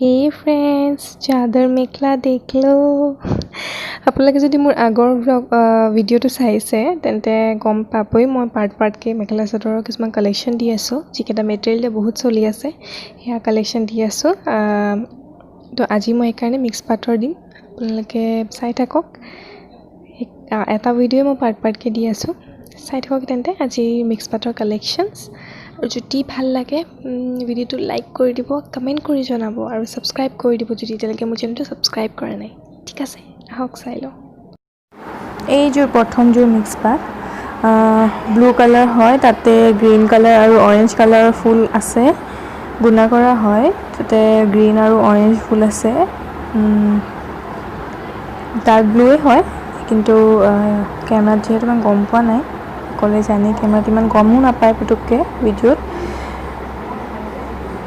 হে ফ্ৰেণ্ডছ, চাদৰ মেখেলা দেখ লো। আপোনালোকে যদি মোৰ আগৰ ভিডিঅ'টো চাইছে তেন্তে গম পাবই মই পাৰ্টকৈ মেখেলা চাদৰৰ কিছুমান কালেকশ্যন দি আছোঁ, যিকেইটা মেটেৰিয়েল বহুত চলি আছে সেয়া কালেকশ্যন দি আছোঁ। তো আজি মই সেইকাৰণে মিক্স পাটৰ দিম, আপোনালোকে চাই থাকক। এটা ভিডিঅ'ই মই পাৰ্টকৈ দি আছোঁ, চাই থাকক তেন্তে আজি মিক্স পাটৰ কালেকশ্যনছ। আৰু যদি ভাল লাগে ভিডিঅ'টো লাইক কৰি দিব, কমেণ্ট কৰি জনাব আৰু ছাবস্ক্ৰাইব কৰি দিব যদি এতিয়ালৈকে মোৰ চেনেলটো ছাবস্ক্ৰাইব কৰা নাই। ঠিক আছে, আহক চাই লওঁ। এইযোৰ প্ৰথমযোৰ মিক্স পাট ব্লু কালাৰ হয়, তাতে গ্ৰীণ কালাৰ আৰু অৰেঞ্জ কালাৰৰ ফুল আছে, গুণা কৰা হয়। তাতে গ্ৰীণ আৰু অৰেঞ্জ ফুল আছে, ডাৰ্ক ব্লুৱে হয়, কিন্তু কেমেৰাত যিহেতু ইমান গম পোৱা নাই, সকলোৱে জানে কেমেৰাত ইমান গমো নাপায় পুটুককৈ ভিডিঅ'ত।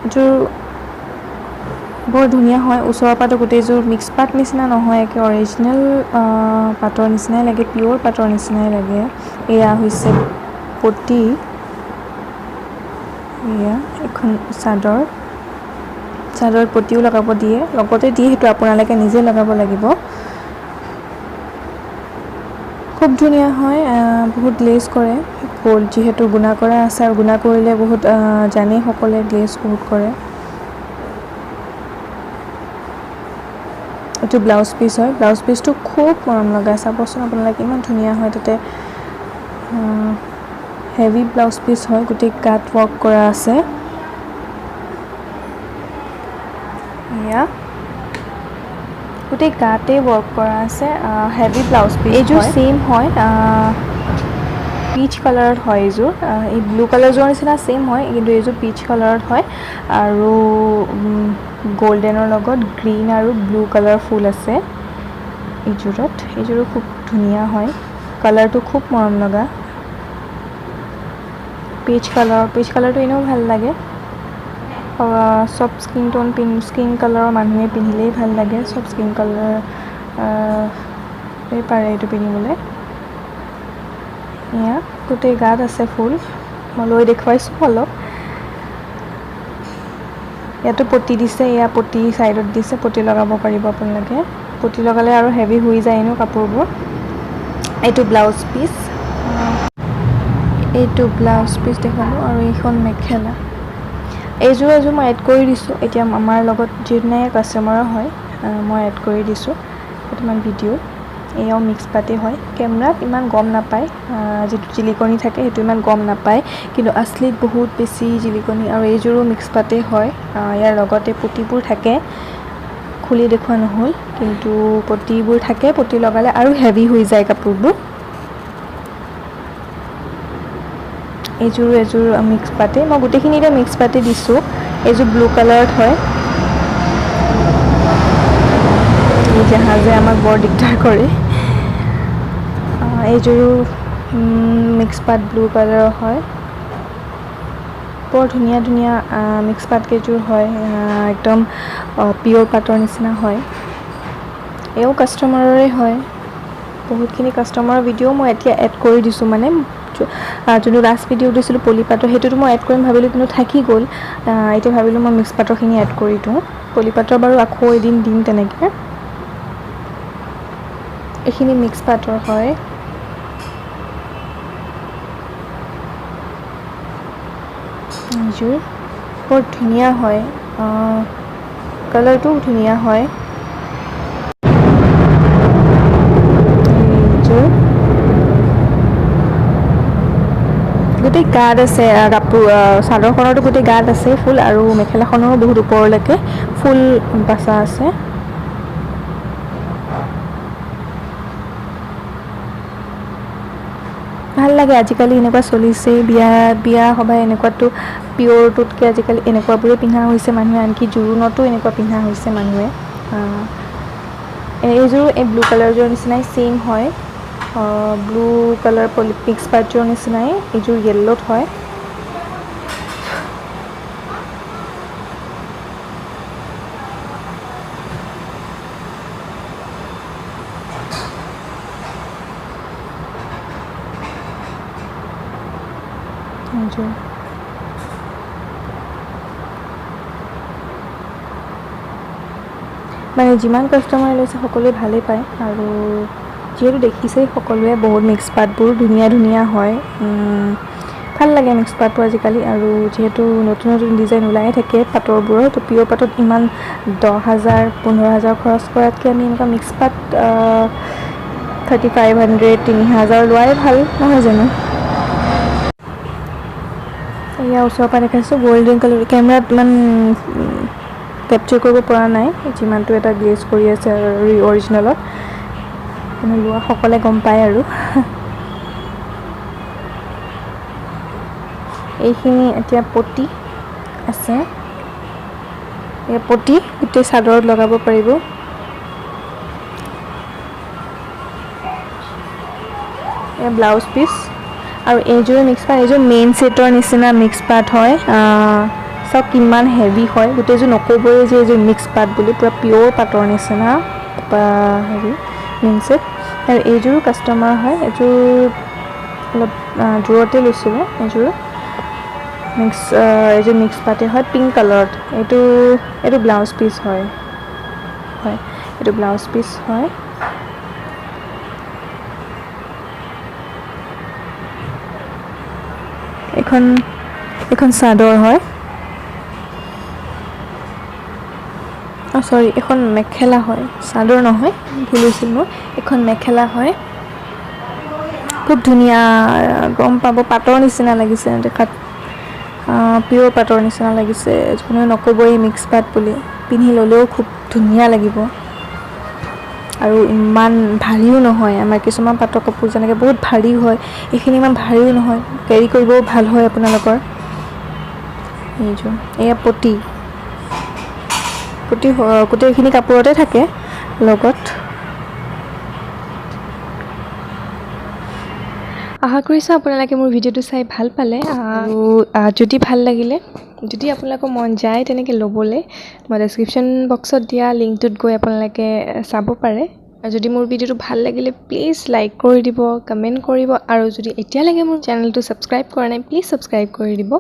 এইযোৰ বৰ ধুনীয়া হয়, ওচৰৰ পৰাতো গোটেইযোৰ মিক্স পাট নিচিনা নহয়, একে অৰিজিনেল পাটৰ নিচিনাই লাগে, পিয়'ৰ পাটৰ নিচিনাই লাগে। এয়া হৈছে পতি, এয়া এখন চাদৰ পতিও লগাব দিয়ে, লগতে দিয়ে, সেইটো আপোনালোকে নিজে লগাব লাগিব। খুব ধুনীয়া হয়, বহুত গ্লেজ কৰে, গ'ল্ড যিহেতু গুণা কৰা আছে, আৰু গুণা কৰিলে বহুত জানেই সকলোৱে গ্লেজ বহুত কৰে। এইটো ব্লাউজ পিচ হয়, ব্লাউজ পিচটো খুব মৰম লগা, চাবচোন আপোনালোকে ইমান ধুনীয়া হয়। তাতে হেভি ব্লাউজ পিচ হয়, গোটেই গাত ৱৰ্ক কৰা আছে। এয়া গোটেই গাতেই ৱৰ্ক কৰা আছে, হেভি ব্লাউজ পিচ। এইযোৰ ছেইম হয়, পিচ কালাৰত হয় এইযোৰ। এই ব্লু কালাৰযোৰৰ নিচিনা ছেইম হয়, কিন্তু এইযোৰ পিচ কালাৰত হয়, আৰু গল্ডেনৰ লগত গ্ৰীণ আৰু ব্লু কালাৰ ফুল আছে এইযোৰত। এইযোৰো খুব ধুনীয়া হয়, কালাৰটো খুব মৰম লগা। পিচ কালাৰটো এনেও ভাল লাগে, চব স্কিন কালাৰৰ মানুহে পিন্ধিলেই ভাল লাগে, চব স্কিন কালাৰ পাৰে এইটো পিন্ধিবলৈ। এয়া গোটেই গাত আছে ফুল, মই লৈ দেখুৱাইছোঁ অলপ। ইয়াতো পতি দিছে, এয়া পতি ছাইডত দিছে, পতি লগাব পাৰিব আপোনালোকে। পতি লগালে আৰু হেভি হৈ যায় এনেও কাপোৰবোৰ। এইটো ব্লাউজ পিচ, দেখালোঁ, আৰু এইখন মেখেলা। এইযোৰ মই এড কৰি দিছোঁ, এতিয়া আমাৰ লগত যিদিনাই কাষ্টমাৰৰ হয় মই এড কৰি দিছোঁ কেইটামান ভিডিঅ'। এয়াও মিক্স পাতেই হয়, কেমেৰাত ইমান গম নাপায়, যিটো জিলিকনি থাকে সেইটো ইমান গম নাপায়, কিন্তু আচলিত বহুত বেছি জিলিকনি। আৰু এইযোৰো মিক্স পাতেই হয়, ইয়াৰ লগতে পতিবোৰ থাকে, খুলি দেখুওৱা নহ'ল, কিন্তু পতিবোৰ থাকে, পতি লগালে আৰু হেভি হৈ যায় কাপোৰবোৰ। এযোৰ মিক্স পাতে, মই গোটেইখিনিতে মিক্স পাতে দিছোঁ। এইযোৰ ব্লু কালাৰত হয়, এই জাহাজে আমাক বৰ দিগদাৰ কৰে। এইযোৰো মিক্স পাত ব্লু কালাৰৰ হয়, বৰ ধুনীয়া মিক্স পাতকেইযোৰ হয়, একদম পিয়'ৰ পাটৰ নিচিনা হয়। এও কাষ্টমাৰৰে হয়, বহুতখিনি কাষ্টমাৰৰ ভিডিঅ' মই এতিয়া এড কৰি দিছোঁ, মানে যোনটো লাষ্ট ভিডিঅ' দিছিলোঁ পলি পাটৰ, সেইটোতো মই এড কৰিম ভাবিলোঁ, কিন্তু থাকি গ'ল। এতিয়া ভাবিলোঁ মই মিক্স পাটৰখিনি এড কৰি দিওঁ। পলি পাটৰ বাৰু আকৌ এদিন দিম তেনেকৈ। এইখিনি মিক্স পাটৰ হয়। এইযোৰ বৰ ধুনীয়া হয়, কালাৰটোও ধুনীয়া হয়। এইযোৰ গোটেই গাত আছে, কাপোৰ চাদৰখনতো গোটেই গাত আছে ফুল, আৰু মেখেলাখনৰো বহুত ওপৰলৈকে ফুল বাচা আছে। ভাল লাগে, আজিকালি এনেকুৱা চলিছে, বিয়া সভাই এনেকুৱাতো পিয়'ৰটোতকৈ আজিকালি এনেকুৱাবোৰে পিন্ধা হৈছে মানুহে, আনকি জোৰোণতো এনেকুৱা পিন্ধা হৈছে মানুহে। এইযোৰ এই ব্লু কালাৰযোৰৰ নিচিনাই ছেইম হয়, ব্লু কালাৰ মিক্স পাটযোৰৰ নিচিনাই। এইযোৰ য়েল্লোত হয়, মানে যিমান কাষ্টমাৰ লৈছে সকলোৱে ভালেই পায় আৰু যিহেতু দেখিছেই সকলোৱে বহুত মিক্স পাটবোৰ ধুনীয়া ধুনীয়া হয় ভাল লাগে মিক্স পাটবোৰ আজিকালি আৰু যিহেতু নতুন নতুন ডিজাইন ওলাই থাকে পাটৰবোৰৰ তো পিয়ৰ পাটত ইমান 10,000 15,000 খৰচ কৰাতকৈ আমি এনেকুৱা মিক্স পাট 3,500 3,000 লোৱাই ভাল নহয় জানো এয়া ওচৰৰ পৰা দেখাইছোঁ গোল্ডেন কালাৰ কেমেৰাত ইমান কেপচাৰ কৰিব পৰা নাই যিমানটো এটা গ্লেজ কৰি আছে অৰিজিনেলত কিন্তু লোৱা সকলে গম পায় আৰু এইখিনি এতিয়া পটি আছে এই পটি গোটেই চাদৰত লগাব পাৰিব এই ব্লাউজ পিচ আৰু এইযোৰ মিক্স পাট এইযোৰ মেইন সেটৰ নিচিনা মিক্স পাট হয় সব কিমান হেভি হয় গোটেইযোৰ নকবই যে এইযোৰ মিক্স পাট বুলি পুৰা পিয়ৰ পাটৰ নিচিনা হেৰি মেইন সেট আৰু এইযোৰ কাষ্টমাৰ হয় এইযোৰ অলপ জোৰতে লৈছিলে এইযোৰ এইযোৰ মিক্স পাটে হয় পিংক কালাৰত এইটো ব্লাউজ পিচ হয় এইটো ব্লাউজ পিচ হয় এখন চাদৰ হয় সৰি এখন মেখেলা হয় চাদৰ নহয় ভুল হৈছিল মোৰ এখন মেখেলা হয় খুব ধুনীয়া গম পাব পাটৰ নিচিনা লাগিছে দেখাত পিয়ৰ পাটৰ নিচিনা লাগিছে কোনেও নকবই মিক্স পাট বুলি পিন্ধি ল'লেও খুব ধুনীয়া লাগিব আৰু ইমান ভাৰীও নহয় আমাৰ কিছুমান পাটৰ কাপোৰ যেনেকৈ বহুত ভাৰী হয় এইখিনি ইমান ভাৰীও নহয় কেৰি কৰিবও ভাল হয় আপোনালোকৰ এইযোৰ এয়া পটি গোটেইখিনি কাপোৰতে থাকে লগত আশা কৰিছোঁ আপোনালোকে মোৰ ভিডিঅ'টো চাই ভাল পালে আৰু যদি ভাল লাগিলে যদি আপোনালোকৰ মন যায় তেনেকৈ ল'বলৈ মই ডেছক্ৰিপশ্যন বক্সত দিয়া লিংকটোত গৈ আপোনালোকে চাব পাৰে আৰু যদি মোৰ ভিডিঅ'টো ভাল লাগিলে প্লিজ লাইক কৰি দিব কমেণ্ট কৰিব আৰু যদি এতিয়ালৈকে মোৰ চেনেলটো ছাবস্ক্ৰাইব কৰা নাই প্লিজ ছাবস্ক্ৰাইব কৰি দিব